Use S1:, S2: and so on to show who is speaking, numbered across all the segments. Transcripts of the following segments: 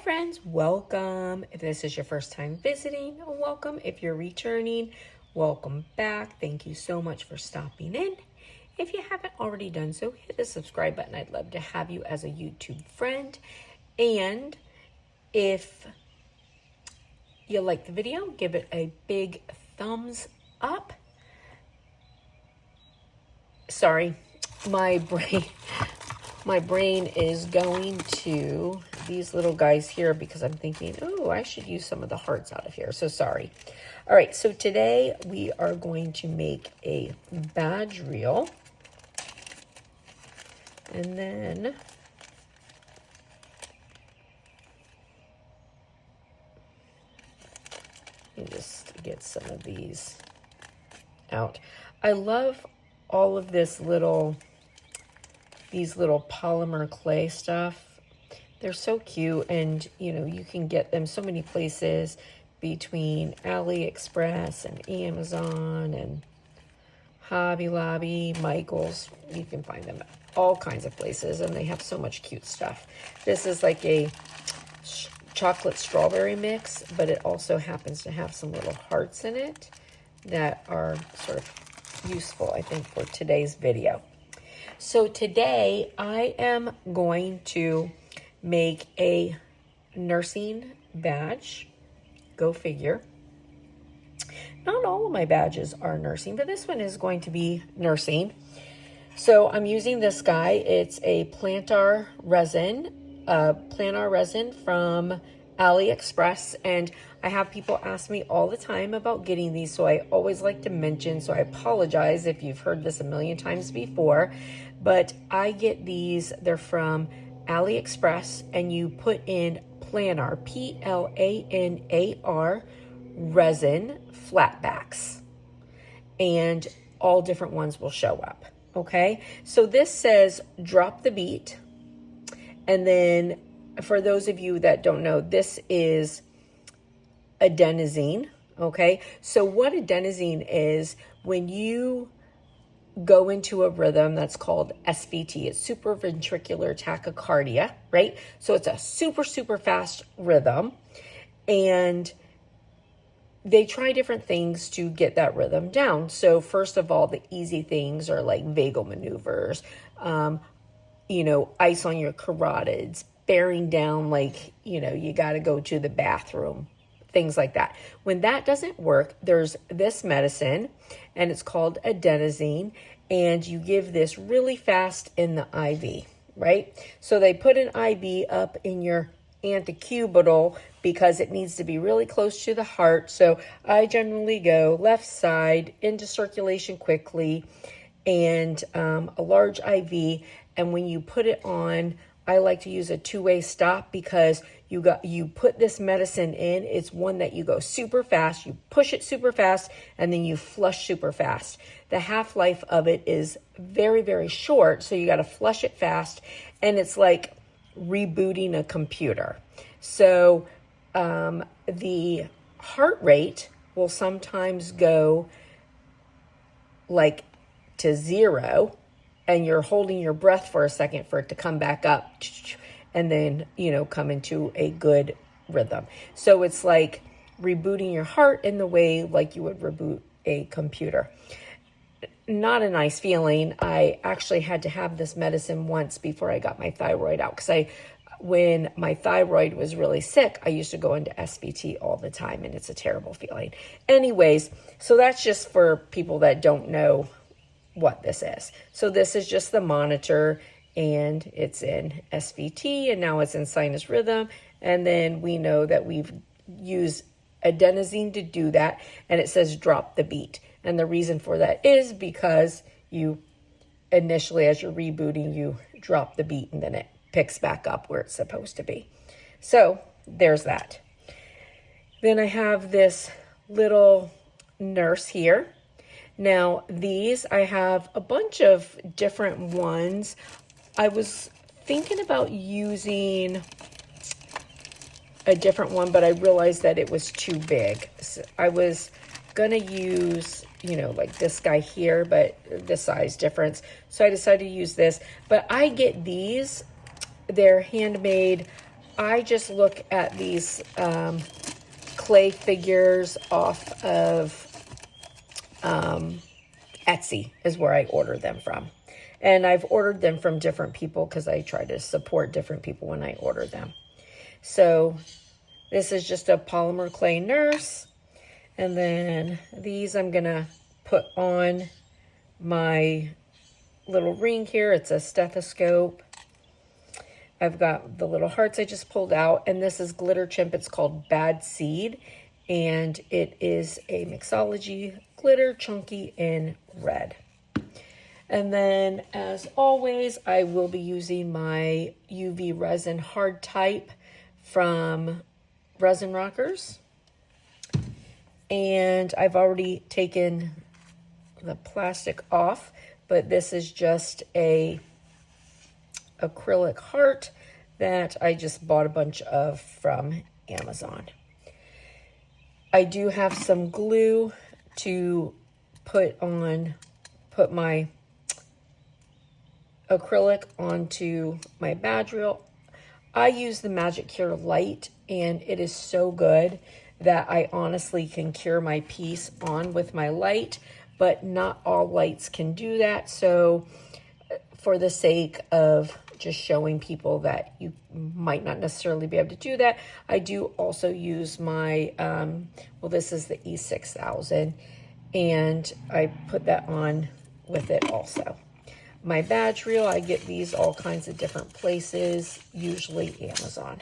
S1: friends, welcome. If this is your first time visiting, welcome. If you're returning, welcome back. Thank you so much for stopping in. If you haven't already done so, hit the subscribe button. I'd love to have you as a YouTube friend. And if you like the video, give it a big thumbs up. Sorry, my brain is going to these little guys here because I'm thinking, oh, I should use some of the hearts out of here. So sorry. All right, so today we are going to make a badge reel. And then let me just get some of these out. I love all of these little polymer clay stuff. They're so cute, and you can get them so many places between AliExpress and Amazon and Hobby Lobby, Michael's. You can find them at all kinds of places, and they have so much cute stuff. This is like a chocolate strawberry mix, but it also happens to have some little hearts in it that are sort of useful, I think, for today's video. So today I am going to make a nursing badge. Go figure. Not all of my badges are nursing, but this one is going to be nursing. So I'm using this guy. It's a plantar resin from AliExpress, and I have people ask me all the time about getting these, so I always like to mention, so I apologize if you've heard this a million times before, but I get these. They're from AliExpress, and you put in planar, Planar, resin flatbacks, and all different ones will show up. Okay, so this says drop the beat, and then for those of you that don't know, this is adenosine. Okay, so what adenosine is, when you go into a rhythm that's called SVT, it's supraventricular tachycardia, right? So it's a super fast rhythm, and they try different things to get that rhythm down. So first of all, the easy things are like vagal maneuvers, ice on your carotids, bearing down like, you got to go to the bathroom, things like that. When that doesn't work, there's this medicine, and it's called adenosine, and you give this really fast in the IV, right? So they put an IV up in your antecubital because it needs to be really close to the heart. So I generally go left side into circulation quickly, and a large IV. And when you put it on, I like to use a two-way stop, because you put this medicine in. It's one that you go super fast, you push it super fast, and then you flush super fast. The half-life of it is very short, so you got to flush it fast, and it's like rebooting a computer. So the heart rate will sometimes go like to 0, and you're holding your breath for a second for it to come back up, and then, come into a good rhythm. So it's like rebooting your heart in the way like you would reboot a computer. Not a nice feeling. I actually had to have this medicine once before I got my thyroid out, because when my thyroid was really sick, I used to go into SVT all the time, and it's a terrible feeling. Anyways, so that's just for people that don't know what this is. So this is just the monitor, and it's in SVT, and now it's in sinus rhythm. And then we know that we've used adenosine to do that, and it says drop the beat. And the reason for that is because you initially, as you're rebooting, you drop the beat, and then it picks back up where it's supposed to be. So there's that. Then I have this little nurse here. Now these, I have a bunch of different ones. I was thinking about using a different one, but I realized that it was too big. So I was gonna use, like this guy here, but the size difference. So I decided to use this, but I get these. They're handmade I just look at these clay figures off of Etsy is where I order them from. And I've ordered them from different people because I try to support different people when I order them. So this is just a polymer clay nurse. And then these I'm going to put on my little ring here. It's a stethoscope. I've got the little hearts I just pulled out. And this is Glitter Chimp. It's called Bad Seed. And it is a mixology glitter, chunky in red. And then, as always, I will be using my UV resin hard type from Resin Rockers. And I've already taken the plastic off, but this is just a acrylic heart that I just bought a bunch of from Amazon. I do have some glue to put my acrylic onto my badge reel. I use the Magic Cure Light, and it is so good that I honestly can cure my piece on with my light, but not all lights can do that. So for the sake of just showing people that you might not necessarily be able to do that, I do also use my, well, this is the E6000, and I put that on with it also. My badge reel, I get these all kinds of different places, usually Amazon.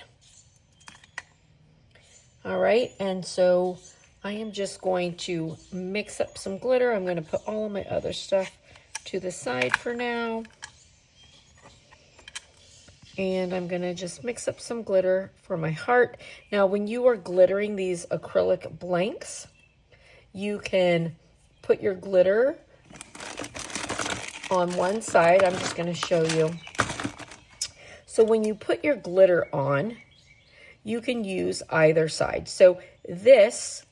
S1: All right, and so I am just going to mix up some glitter. I'm going to put all of my other stuff to the side for now. And I'm going to just mix up some glitter for my heart. Now, when you are glittering these acrylic blanks, you can put your glitter on one side. I'm just going to show you. So when you put your glitter on, you can use either side. So this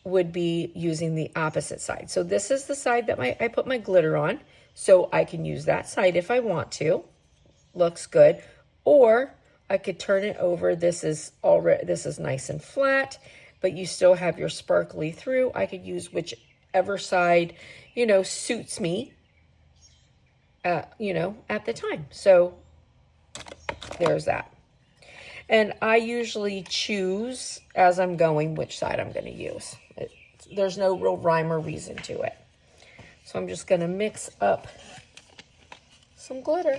S1: would be using the opposite side. So this is the side that I put my glitter on. So I can use that side if I want to. Looks good. Or I could turn it over. This is nice and flat, but you still have your sparkly through. I could use whichever side, suits me, at the time. So there's that. And I usually choose as I'm going which side I'm going to use. There's no real rhyme or reason to it. So I'm just going to mix up some glitter.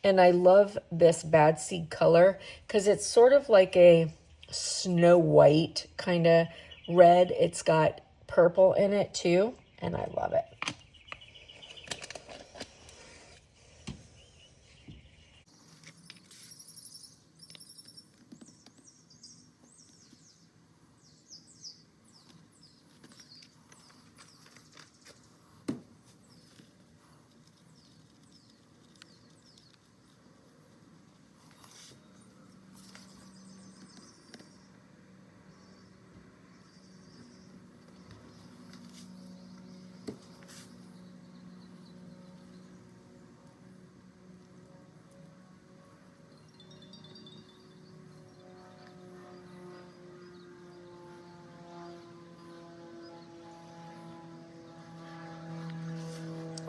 S1: And I love this Bad Seed color because it's sort of like a snow white kind of red. It's got purple in it too, and I love it.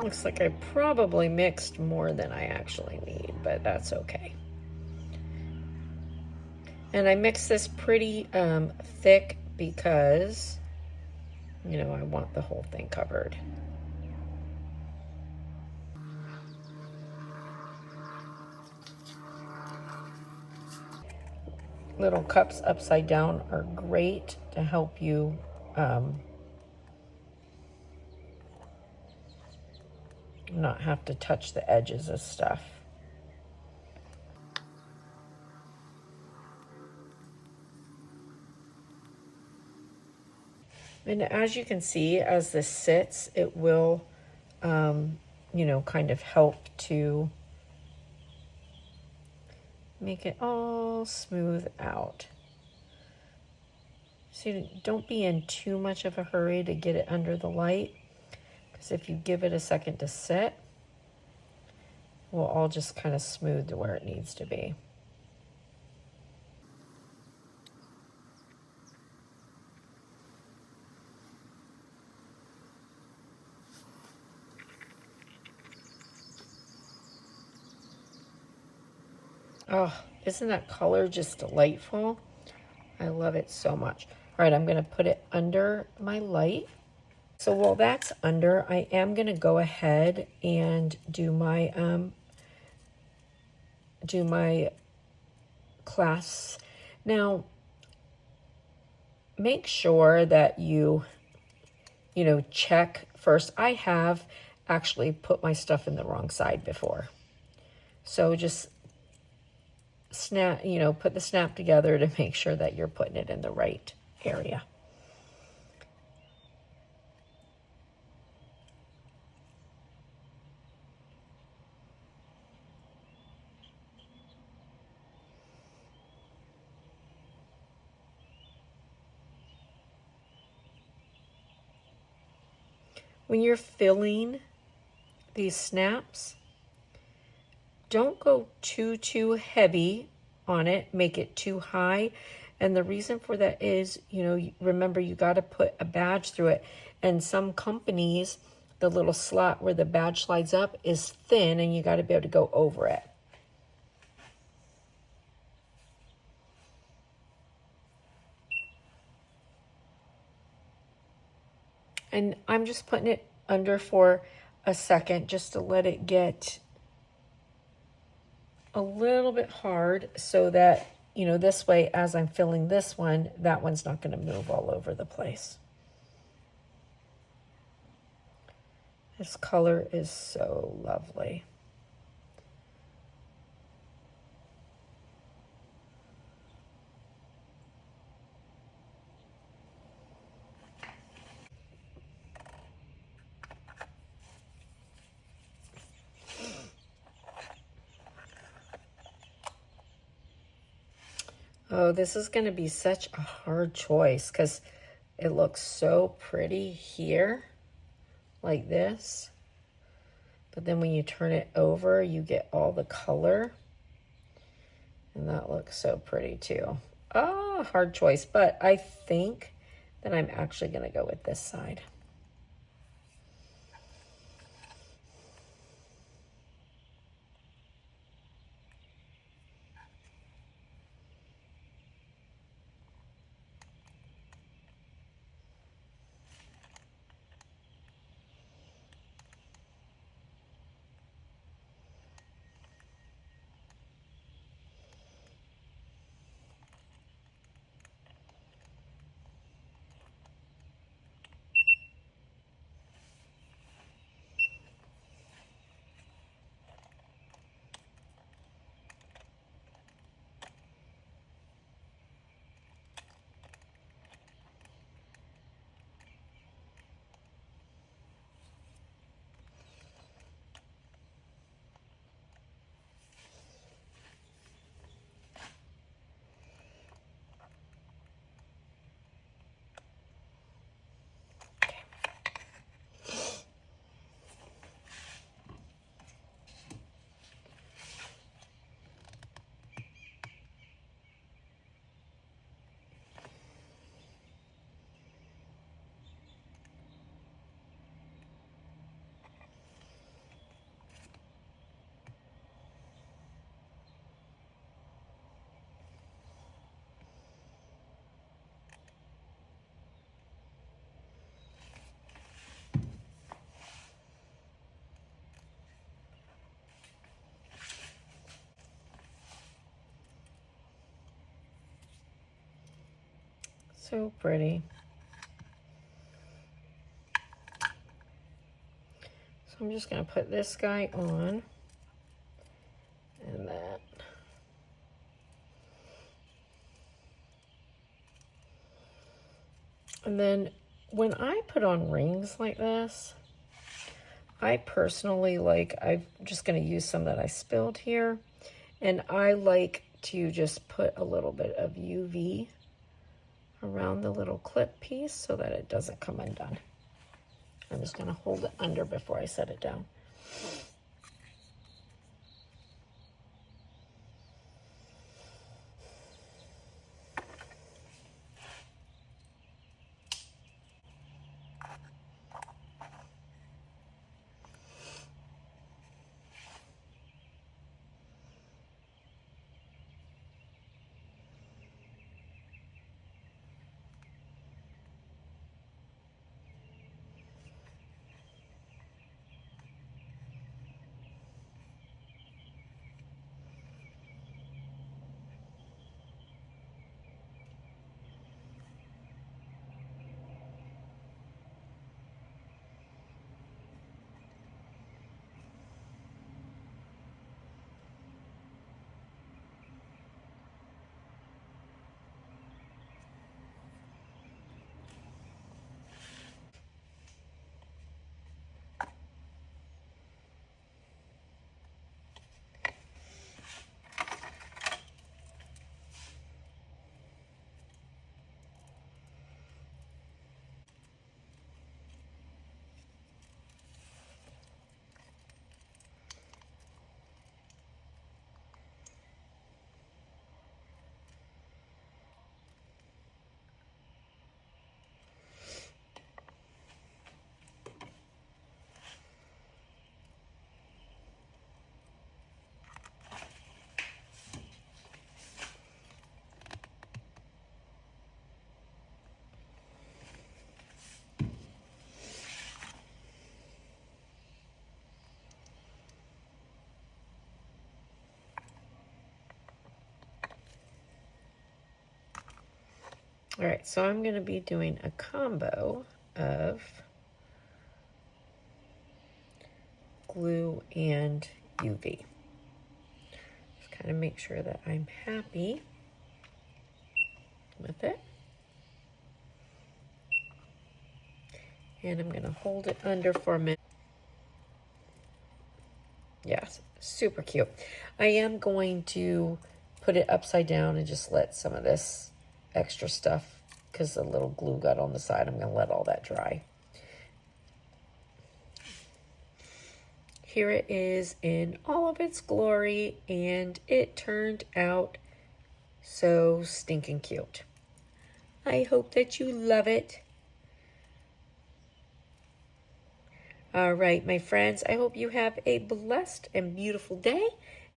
S1: Looks like I probably mixed more than I actually need, but that's okay. And I mix this pretty thick because, I want the whole thing covered. Little cups upside down are great to help you not have to touch the edges of stuff. And as you can see, as this sits, it will, kind of help to make it all smooth out. So don't be in too much of a hurry to get it under the light, because if you give it a second to sit, will all just kind of smooth to where it needs to be. Oh, isn't that color just delightful? I love it so much. All right, I'm going to put it under my light. So while that's under, I am going to go ahead and do my class. Now, make sure that you check first. I have actually put my stuff in the wrong side before. So just snap, put the snap together to make sure that you're putting it in the right area. When you're filling these snaps, don't go too heavy on it, make it too high. And the reason for that is, remember, you got to put a badge through it. And some companies, the little slot where the badge slides up is thin, and you got to be able to go over it. And I'm just putting it under for a second just to let it get a little bit hard so that, this way, as I'm filling this one, that one's not going to move all over the place. This color is so lovely. Oh, this is going to be such a hard choice because it looks so pretty here, like this. But then when you turn it over, you get all the color. And that looks so pretty too. Oh, hard choice. But I think that I'm actually going to go with this side. So pretty. So I'm just going to put this guy on and that. And then when I put on rings like this, I personally I'm just going to use some that I spilled here. And I like to just put a little bit of UV around the little clip piece so that it doesn't come undone. I'm just going to hold it under before I set it down. All right, so I'm going to be doing a combo of glue and UV. Just kind of make sure that I'm happy with it. And I'm going to hold it under for a minute. Yes, super cute. I am going to put it upside down and just let some of this extra stuff, because the little glue got on the side, I'm going to let all that dry. Here it is in all of its glory, and it turned out so stinking cute. I hope that you love it. All right, my friends, I hope you have a blessed and beautiful day,